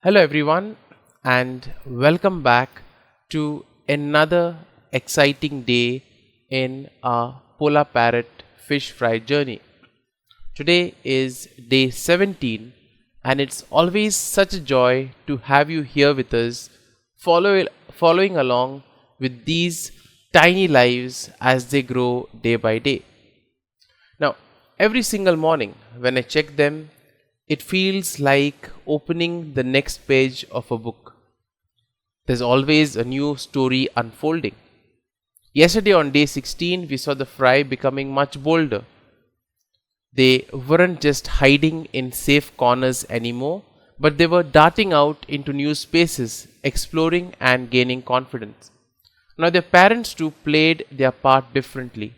Hello everyone and welcome back to another exciting day in our polar parrot fish fry journey. Today is day 17 and it's always such a joy to have you here with us following along with these tiny lives as they grow day by day. Now every single morning when I check them, it feels like opening the next page of a book. There's always a new story unfolding. Yesterday on day 16, we saw the fry becoming much bolder. They weren't just hiding in safe corners anymore, but they were darting out into new spaces, exploring and gaining confidence. Now their parents too played their part differently.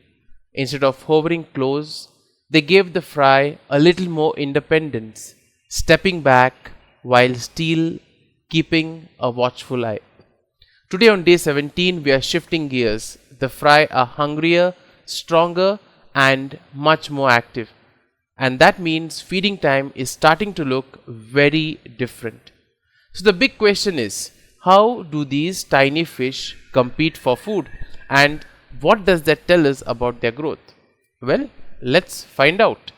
Instead of hovering close, they gave the fry a little more independence, stepping back while still keeping a watchful eye. Today on day 17, we are shifting gears. The fry are hungrier, stronger, and much more active. And that means feeding time is starting to look very different. So the big question is, how do these tiny fish compete for food? And what does that tell us about their growth? Well, let's find out.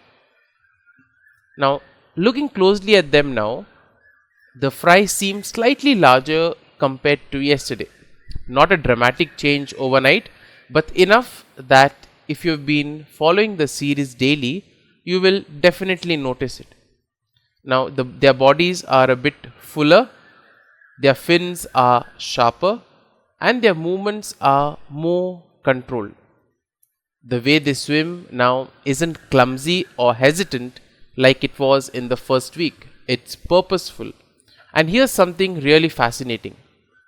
Now, looking closely at them now, the fry seems slightly larger compared to yesterday. Not a dramatic change overnight, but enough that if you've been following the series daily, you will definitely notice it. Now, their bodies are a bit fuller, their fins are sharper, and their movements are more controlled. The way they swim now isn't clumsy or hesitant like it was in the first week. It's purposeful. And here's something really fascinating.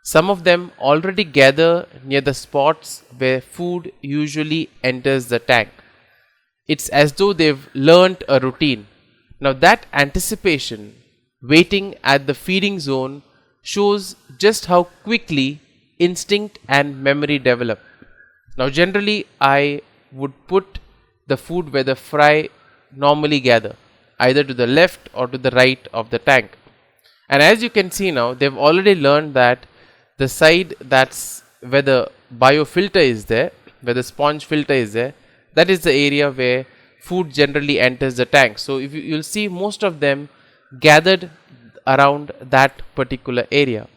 Some of them already gather near the spots where food usually enters the tank. It's as though they've learnt a routine. Now that anticipation, waiting at the feeding zone, shows just how quickly instinct and memory develop. Now generally I would put the food where the fry normally gather, either to the left or to the right of the tank. And as you can see now, they've already learned that the side that's where the biofilter is there, where the sponge filter is there, that is the area where food generally enters the tank. So if you'll see most of them gathered around that particular area.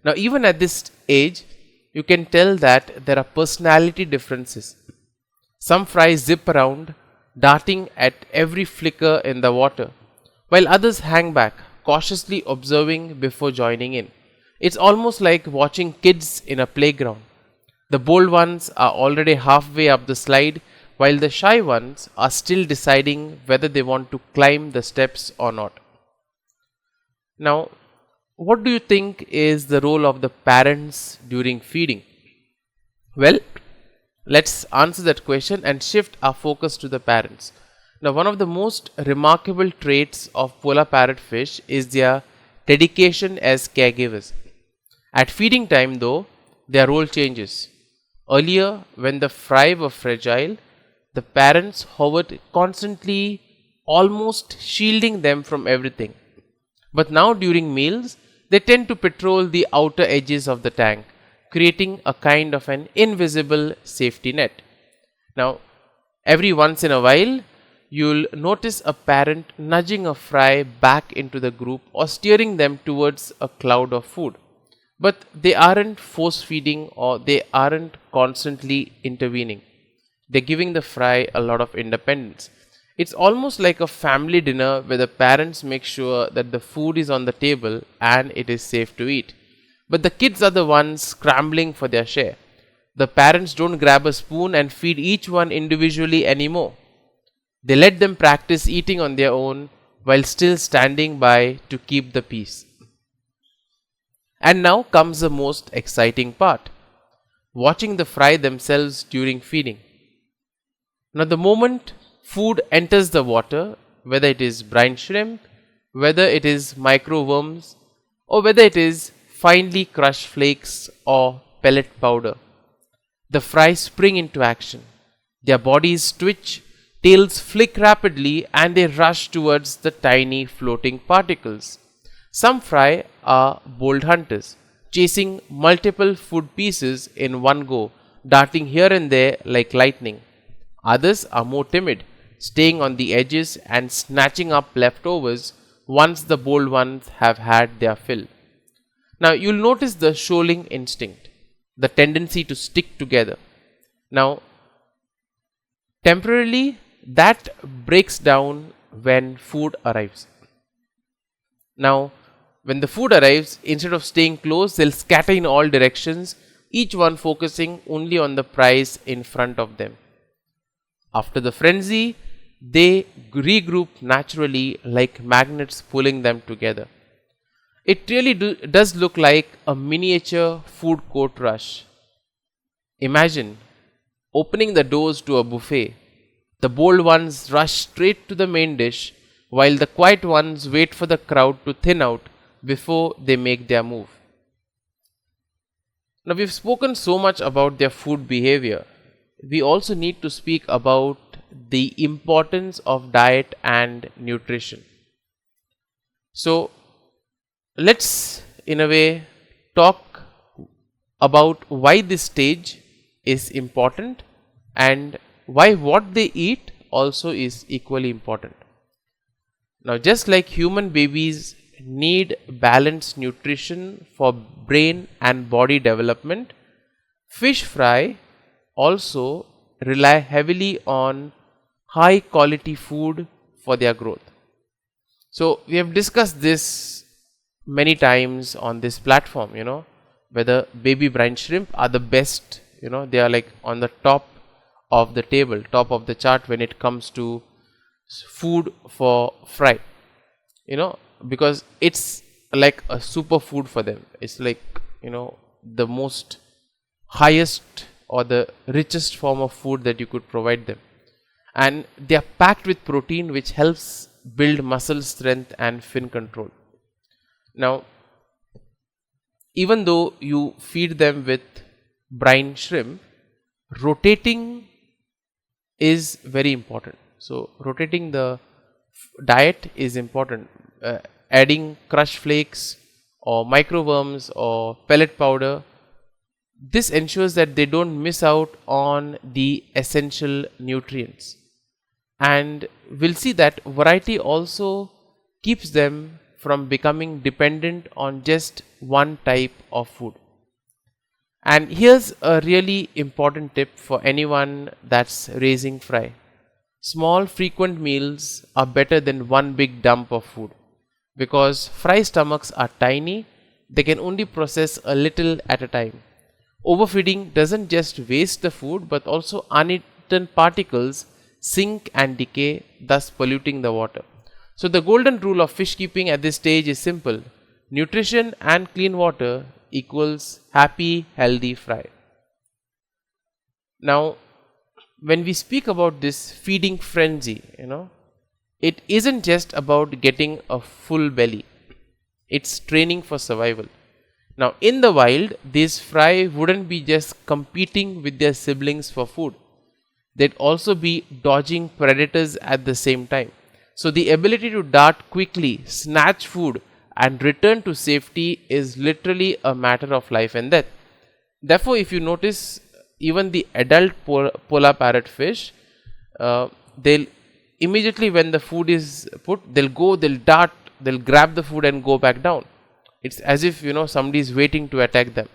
Now even at this age, you can tell that there are personality differences. Some fries zip around, darting at every flicker in the water, while others hang back, cautiously observing before joining in. It's almost like watching kids in a playground. The bold ones are already halfway up the slide, while the shy ones are still deciding whether they want to climb the steps or not. Now, what do you think is the role of the parents during feeding? Well, let's answer that question and shift our focus to the parents. Now, one of the most remarkable traits of polar parrot fish is their dedication as caregivers. At feeding time though, their role changes. Earlier, when the fry were fragile, the parents hovered constantly, almost shielding them from everything. But now during meals, they tend to patrol the outer edges of the tank, creating a kind of an invisible safety net. Now, every once in a while, you'll notice a parent nudging a fry back into the group or steering them towards a cloud of food. But they aren't force feeding or they aren't constantly intervening. They're giving the fry a lot of independence. It's almost like a family dinner where the parents make sure that the food is on the table and it is safe to eat. But the kids are the ones scrambling for their share. The parents don't grab a spoon and feed each one individually anymore. They let them practice eating on their own while still standing by to keep the peace. And now comes the most exciting part, watching the fry themselves during feeding. Now the moment food enters the water, whether it is brine shrimp, whether it is microworms, or whether it is finely crushed flakes or pellet powder, the fry spring into action. Their bodies twitch, tails flick rapidly, and they rush towards the tiny floating particles. Some fry are bold hunters, chasing multiple food pieces in one go, darting here and there like lightning. Others are more timid, staying on the edges and snatching up leftovers once the bold ones have had their fill. Now you'll notice the shoaling instinct, the tendency to stick together. Now, temporarily, that breaks down when food arrives. Now, when the food arrives, instead of staying close, they'll scatter in all directions, each one focusing only on the prize in front of them. After the frenzy, they regroup naturally like magnets pulling them together. It really does look like a miniature food court rush. Imagine opening the doors to a buffet. The bold ones rush straight to the main dish, while the quiet ones wait for the crowd to thin out before they make their move. Now, we've spoken so much about their food behavior. We also need to speak about the importance of diet and nutrition. So, let's in a way talk about why this stage is important and why what they eat also is equally important. Now, just like human babies need balanced nutrition for brain and body development, fish fry also rely heavily on high quality food for their growth. So we have discussed this many times on this platform, whether baby brine shrimp are the best, they are like on the top of the table, top of the chart when it comes to food for fry, because it's like a super food for them. It's like, the most highest or the richest form of food that you could provide them. And they are packed with protein which helps build muscle strength and fin control. Now, even though you feed them with brine shrimp, rotating is very important. So, rotating the diet is important. Adding crushed flakes or microworms or pellet powder, this ensures that they don't miss out on the essential nutrients. And we'll see that variety also keeps them from becoming dependent on just one type of food. And here's a really important tip for anyone that's raising fry. Small frequent meals are better than one big dump of food, because fry stomachs are tiny, they can only process a little at a time. Overfeeding doesn't just waste the food but also uneaten particles sink and decay, thus polluting the water. So the golden rule of fish keeping at this stage is simple: nutrition and clean water equals happy, healthy fry. Now, when we speak about this feeding frenzy, it isn't just about getting a full belly. It's training for survival. Now, in the wild, these fry wouldn't be just competing with their siblings for food. They'd also be dodging predators at the same time. So the ability to dart quickly, snatch food and return to safety is literally a matter of life and death. Therefore, if you notice, even the adult polar parrot fish, they'll immediately when the food is put, they'll dart, they'll grab the food and go back down. It's as if, somebody is waiting to attack them.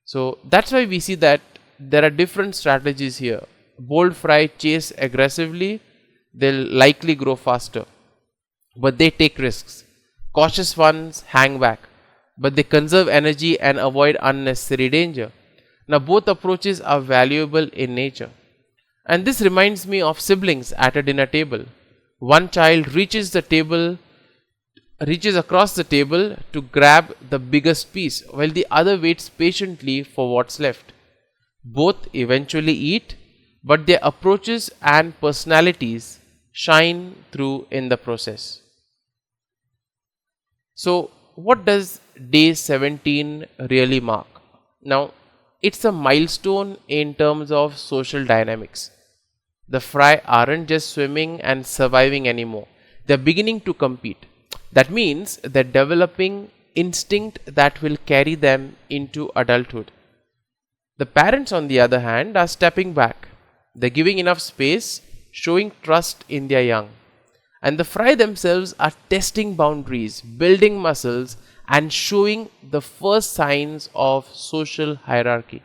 So that's why we see that there are different strategies here. Bold fry chase aggressively, they'll likely grow faster, but they take risks. Cautious ones hang back, but they conserve energy and avoid unnecessary danger. Now, both approaches are valuable in nature. And this reminds me of siblings at a dinner table. One child reaches across the table to grab the biggest piece, while the other waits patiently for what's left. Both eventually eat, but their approaches and personalities shine through in the process. So, what does day 17 really mark? Now, it's a milestone in terms of social dynamics. The fry aren't just swimming and surviving anymore. They're beginning to compete. That means they're developing instinct that will carry them into adulthood. The parents, on the other hand, are stepping back. They're giving enough space, showing trust in their young. And the fry themselves are testing boundaries, building muscles, and showing the first signs of social hierarchy.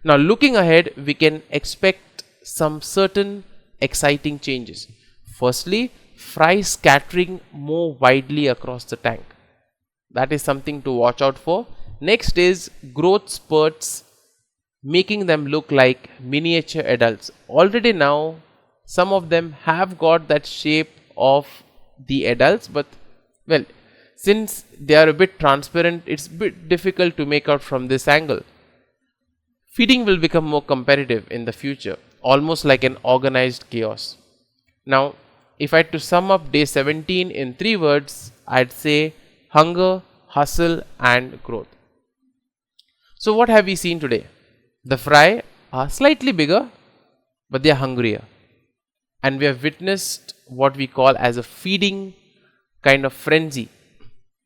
Now, looking ahead, we can expect some certain exciting changes. Firstly, fry scattering more widely across the tank. That is something to watch out for. Next is growth spurts, making them look like miniature adults. Already now, some of them have got that shape of the adults, but well, since they are a bit transparent, it's a bit difficult to make out from this angle. Feeding will become more competitive in the future, almost like an organized chaos. Now, if I had to sum up day 17 in 3 words, I'd say hunger, hustle, and growth. So what have we seen today? The fry are slightly bigger, but they are hungrier. And we have witnessed what we call as a feeding kind of frenzy.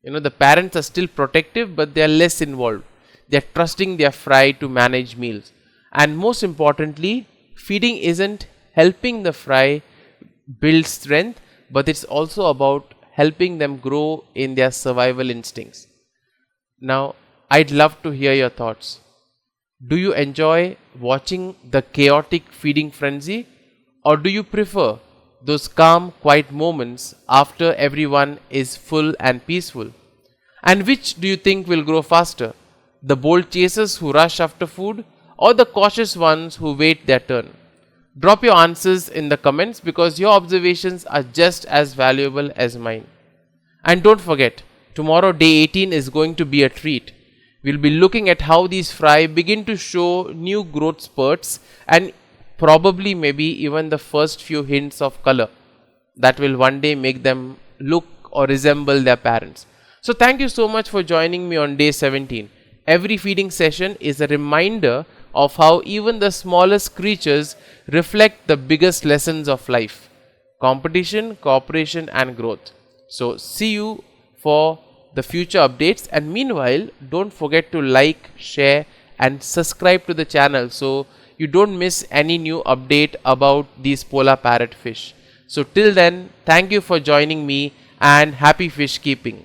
The parents are still protective, but they are less involved. They are trusting their fry to manage meals. And most importantly, feeding isn't helping the fry build strength, but it's also about helping them grow in their survival instincts. Now, I'd love to hear your thoughts. Do you enjoy watching the chaotic feeding frenzy, or do you prefer those calm, quiet moments after everyone is full and peaceful? And which do you think will grow faster? The bold chasers who rush after food, or the cautious ones who wait their turn? Drop your answers in the comments, because your observations are just as valuable as mine. And don't forget, tomorrow day 18 is going to be a treat. We'll be looking at how these fry begin to show new growth spurts, and probably maybe even the first few hints of color that will one day make them look or resemble their parents. So thank you so much for joining me on day 17. Every feeding session is a reminder of how even the smallest creatures reflect the biggest lessons of life: competition, cooperation, and growth. So see you for the future updates, and meanwhile, don't forget to like, share, and subscribe to the channel so you don't miss any new update about these polar parrot fish. So till then, thank you for joining me, and happy fish keeping.